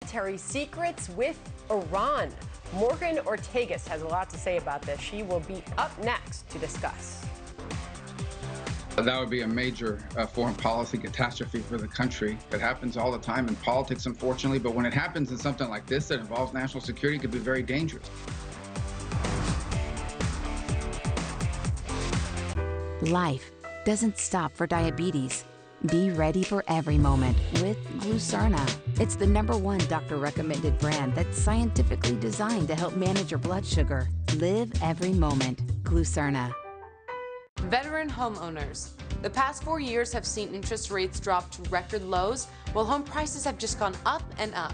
military secrets with Iran. Morgan Ortagus has a lot to say about this. She will be up next to discuss. That would be a major foreign policy catastrophe for the country. It happens all the time in politics, unfortunately, but when it happens in something like this that involves national security, it could be very dangerous. Life doesn't stop for diabetes. Be ready for every moment with Glucerna. It's the #1 doctor-recommended brand that's scientifically designed to help manage your blood sugar. Live every moment. Glucerna. Veteran homeowners. The past 4 years have seen interest rates drop to record lows, while home prices have just gone up and up,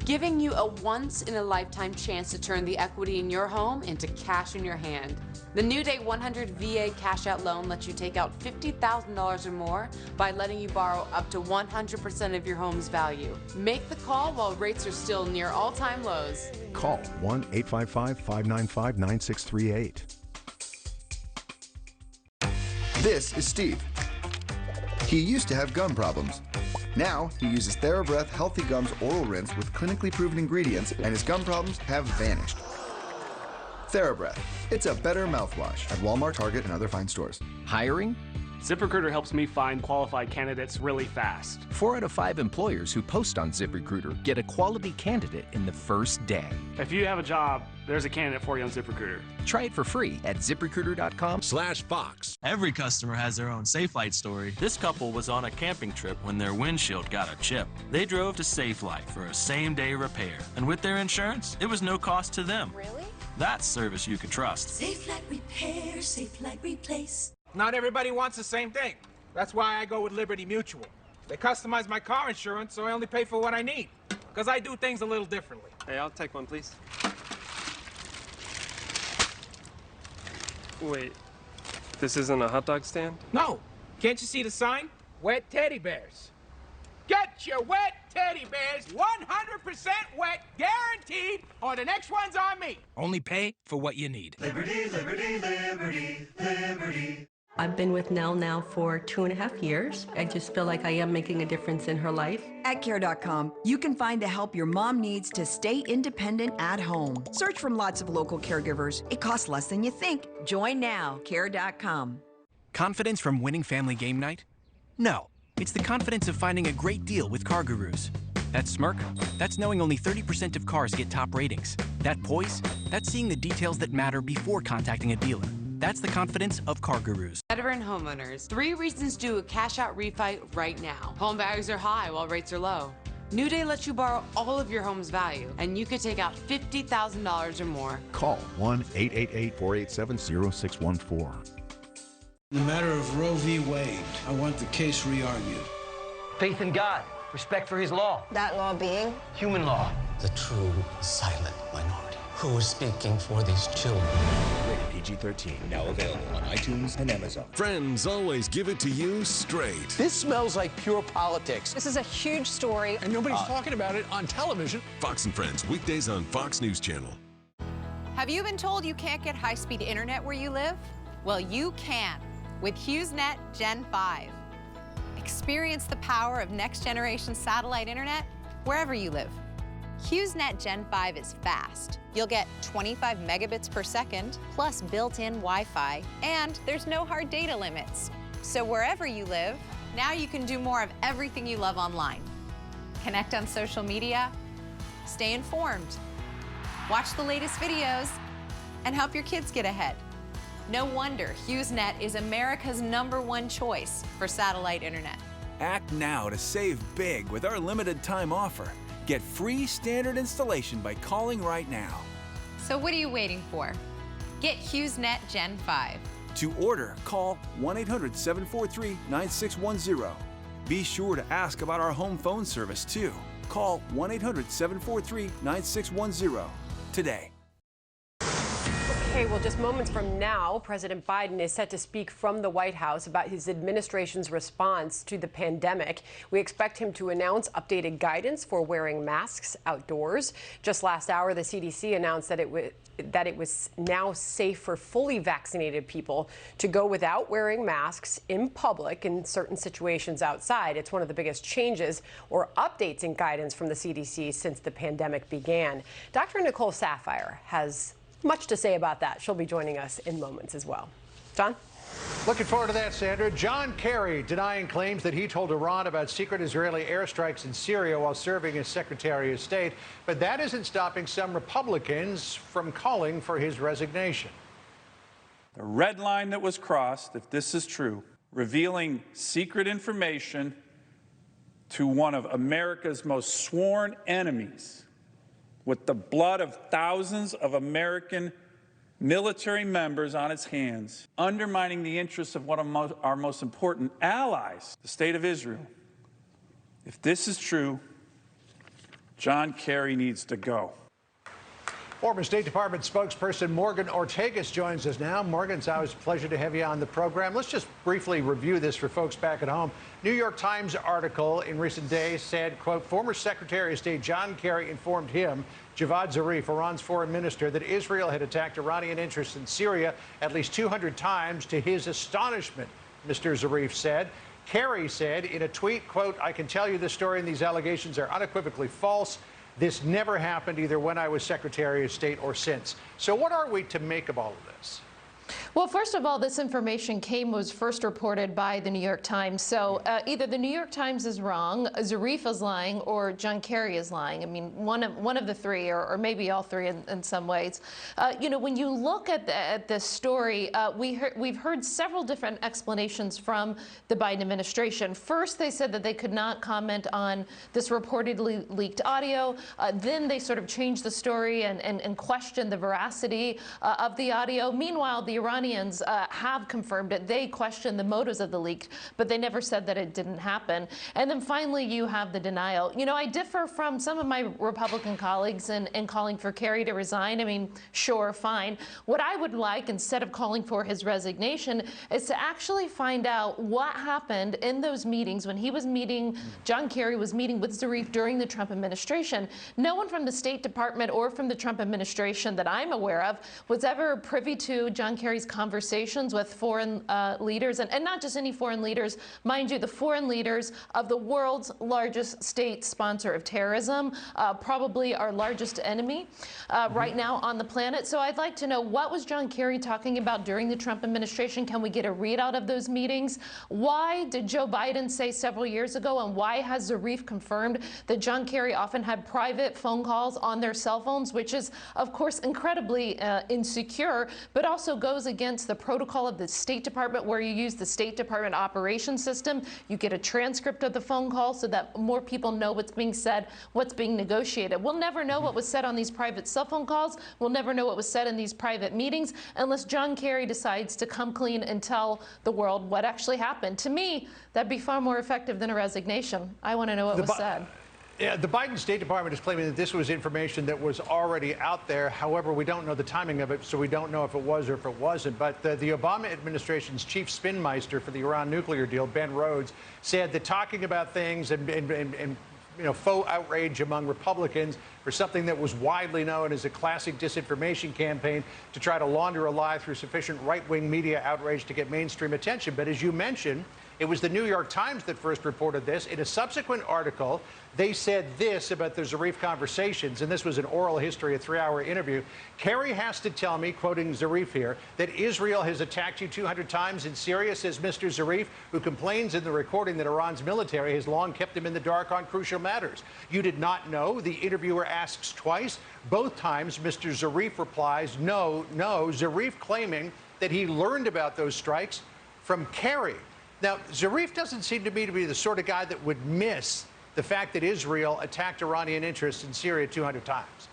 giving you a once-in-a-lifetime chance to turn the equity in your home into cash in your hand. The New Day 100 VA cash-out loan lets you take out $50,000 or more by letting you borrow up to 100% of your home's value. Make the call while rates are still near all-time lows. Call 1-855-595-9638. This is Steve. He used to have gum problems. Now he uses TheraBreath Healthy Gums Oral Rinse with clinically proven ingredients, and his gum problems have vanished. TheraBreath. It's a better mouthwash at Walmart, Target, and other fine stores. Hiring? ZipRecruiter helps me find qualified candidates really fast. 4 out of 5 employers who post on ZipRecruiter get a quality candidate in the first day. If you have a job, there's a candidate for you on ZipRecruiter. Try it for free at ZipRecruiter.com/Fox. Every customer has their own Safelite story. This couple was on a camping trip when their windshield got a chip. They drove to Safelite for a same-day repair. And with their insurance, it was no cost to them. Really? That's service you can trust. Safelite Repair, Safelite Replace. Not everybody wants the same thing. That's why I go with Liberty Mutual. They customize my car insurance, so I only pay for what I need. Because I do things a little differently. Hey, I'll take one, please. Wait, this isn't a hot dog stand? No. Can't you see the sign? Wet teddy bears. Get your wet teddy bears 100% wet, guaranteed, or the next one's on me. Only pay for what you need. Liberty, liberty, liberty, liberty. I've been with Nell now for 2.5 years. I just feel like I am making a difference in her life. At Care.com, you can find the help your mom needs to stay independent at home. Search from lots of local caregivers. It costs less than you think. Join now, Care.com. Confidence from winning family game night? No. It's the confidence of finding a great deal with Car Gurus. That smirk, that's knowing only 30% of cars get top ratings. That poise, that's seeing the details that matter before contacting a dealer. That's the confidence of Car Gurus. Veteran homeowners. 3 reasons to do a cash-out refi right now. Home values are high while rates are low. New Day lets you borrow all of your home's value, and you could take out $50,000 or more. Call 1-888-487-0614. In the matter of Roe v. Wade, I want the case re-argued. Faith in God, respect for his law. That law being? Human law. The true silent minority. Who is speaking for these children? Rated PG-13. Now available on iTunes and Amazon. Friends always give it to you straight. This smells like pure politics. This is a huge story. And nobody's talking about it on television. Fox and Friends, weekdays on Fox News Channel. Have you been told you can't get high-speed internet where you live? Well, you can with HughesNet Gen 5. Experience the power of next-generation satellite internet wherever you live. HughesNet Gen 5 is fast. You'll get 25 megabits per second, plus built-in Wi-Fi, and there's no hard data limits. So wherever you live, now you can do more of everything you love online. Connect on social media, stay informed, watch the latest videos, and help your kids get ahead. No wonder HughesNet is America's #1 choice for satellite internet. Act now to save big with our limited time offer. Get free standard installation by calling right now. So what are you waiting for? Get HughesNet Gen 5. To order, call 1-800-743-9610. Be sure to ask about our home phone service too. Call 1-800-743-9610 today. Okay, well, just moments from now, President Biden is set to speak from the White House about his administration's response to the pandemic. We expect him to announce updated guidance for wearing masks outdoors. Just last hour, the CDC announced that it was now safe for fully vaccinated people to go without wearing masks in public in certain situations outside. It's one of the biggest changes or updates in guidance from the CDC since the pandemic began. Dr. Nicole Saphier has much to say about that. She'll be joining us in moments as well. John? Looking forward to that, Sandra. John Kerry denying claims that he told Iran about secret Israeli airstrikes in Syria while serving as Secretary of State. But that isn't stopping some Republicans from calling for his resignation. The red line that was crossed, if this is true, revealing secret information to one of America's most sworn enemies, with the blood of thousands of American military members on its hands, undermining the interests of one of our most important allies, the State of Israel. If this is true, John Kerry needs to go. Former State Department spokesperson Morgan Ortagus joins us now. Morgan, it's always a pleasure to have you on the program. Let's just briefly review this for folks back at home. New York Times article in recent days said, quote, former Secretary of State John Kerry informed him, Javad Zarif, Iran's foreign minister, that Israel had attacked Iranian interests in Syria at least 200 times. To his astonishment, Mr. Zarif said. Kerry said in a tweet, quote, I can tell you this story and these allegations are unequivocally false. This never happened either when I was Secretary of State or since. So what are we to make of all of this? Well, first of all, this information was first reported by the New York Times. So either the New York Times is wrong, Zarif is lying, or John Kerry is lying. I mean, one of the three, or maybe all three in some ways. You know, when you look at this story, we've heard several different explanations from the Biden administration. First, they said that they could not comment on this reportedly leaked audio. Then they sort of changed the story and questioned the veracity of the audio. Meanwhile, the Iranians have confirmed it. They questioned the motives of the leak, but they never said that it didn't happen. And then finally, you have the denial. You know, I differ from some of my Republican colleagues in calling for Kerry to resign. I mean, sure, fine. What I would like, instead of calling for his resignation, is to actually find out what happened in those meetings when he was meeting, John Kerry was meeting with Zarif during the Trump administration. No one from the State Department or from the Trump administration that I'm aware of was ever privy to John Kerry's conversations with foreign leaders, and not just any foreign leaders, mind you, the foreign leaders of the world's largest state sponsor of terrorism, probably our largest enemy right now on the planet. So I'd like to know, what was John Kerry talking about during the Trump administration? Can we get a readout of those meetings? Why did Joe Biden say several years ago, and why has Zarif confirmed that John Kerry often had private phone calls on their cell phones, which is, of course, incredibly insecure, but also goes against the protocol of the State Department, where you use the State Department operations system. You get a transcript of the phone call so that more people know what's being said, what's being negotiated. We'll never know what was said on these private cell phone calls. We'll never know what was said in these private meetings unless John Kerry decides to come clean and tell the world what actually happened. To me, that'd be far more effective than a resignation. I want to know what was said. Yeah, the Biden State Department is claiming that this was information that was already out there. However, we don't know the timing of it, so we don't know if it was or if it wasn't. But the Obama administration's chief spinmeister for the Iran nuclear deal, Ben Rhodes, said that talking about things and you know, faux outrage among Republicans for something that was widely known as a classic disinformation campaign to try to launder a lie through sufficient right-wing media outrage to get mainstream attention. But as you mentioned, it was the New York Times that first reported this. In a subsequent article, they said this about the Zarif conversations, and this was an oral history, a 3-hour interview. Kerry has to tell me, quoting Zarif here, that Israel has attacked you 200 times in Syria, says Mr. Zarif, who complains in the recording that Iran's military has long kept him in the dark on crucial matters. You did not know? The interviewer asks twice. Both times, Mr. Zarif replies, no, Zarif claiming that he learned about those strikes from Kerry. Now, Zarif doesn't seem to me to be the sort of guy that would miss the fact that Israel attacked Iranian interests in Syria 200 times.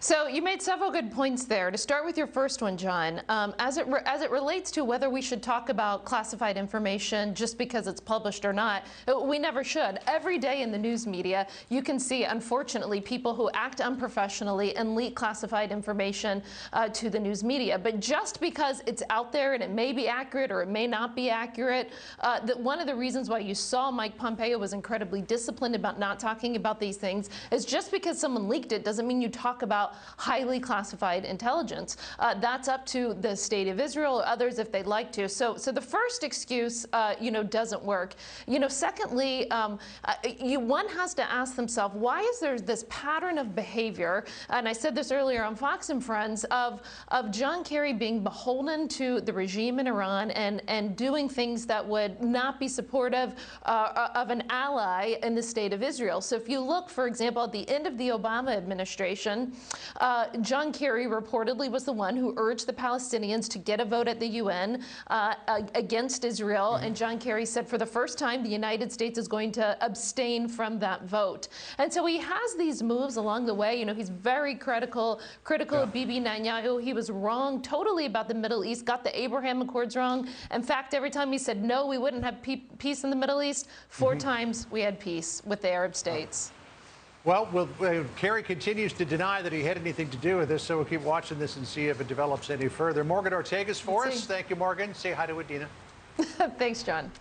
So you made several good points there. To start with your first one, John, as it relates to whether we should talk about classified information just because it's published or not, we never should. Every day in the news media, you can see, unfortunately, people who act unprofessionally and leak classified information to the news media. But just because it's out there and it may be accurate or it may not be accurate, that one of the reasons why you saw Mike Pompeo was incredibly disciplined about not talking about these things is just because someone leaked it doesn't mean you talk about highly classified intelligence. That's up to the state of Israel or others if they'd like to. So the first excuse, doesn't work. Secondly, one has to ask themselves, why is there this pattern of behavior? And I said this earlier on Fox and Friends of John Kerry being beholden to the regime in Iran and doing things that would not be supportive of an ally in the state of Israel. So if you look, for example, at the end of the Obama administration, John Kerry reportedly was the one who urged the Palestinians to get a vote at the UN against Israel. And John Kerry said for the first time the United States is going to abstain from that vote. And so he has these moves along the way. He's very critical of Bibi Netanyahu. He was wrong totally about the Middle East, got the Abraham Accords wrong. In fact, every time he said no, we wouldn't have peace in the Middle East, 4 times we had peace with the Arab states. Well, Kerry continues to deny that he had anything to do with this, so we'll keep watching this and see if it develops any further. Morgan Ortagus for us. Thank you, Morgan. Say hi to Adina. Thanks, John.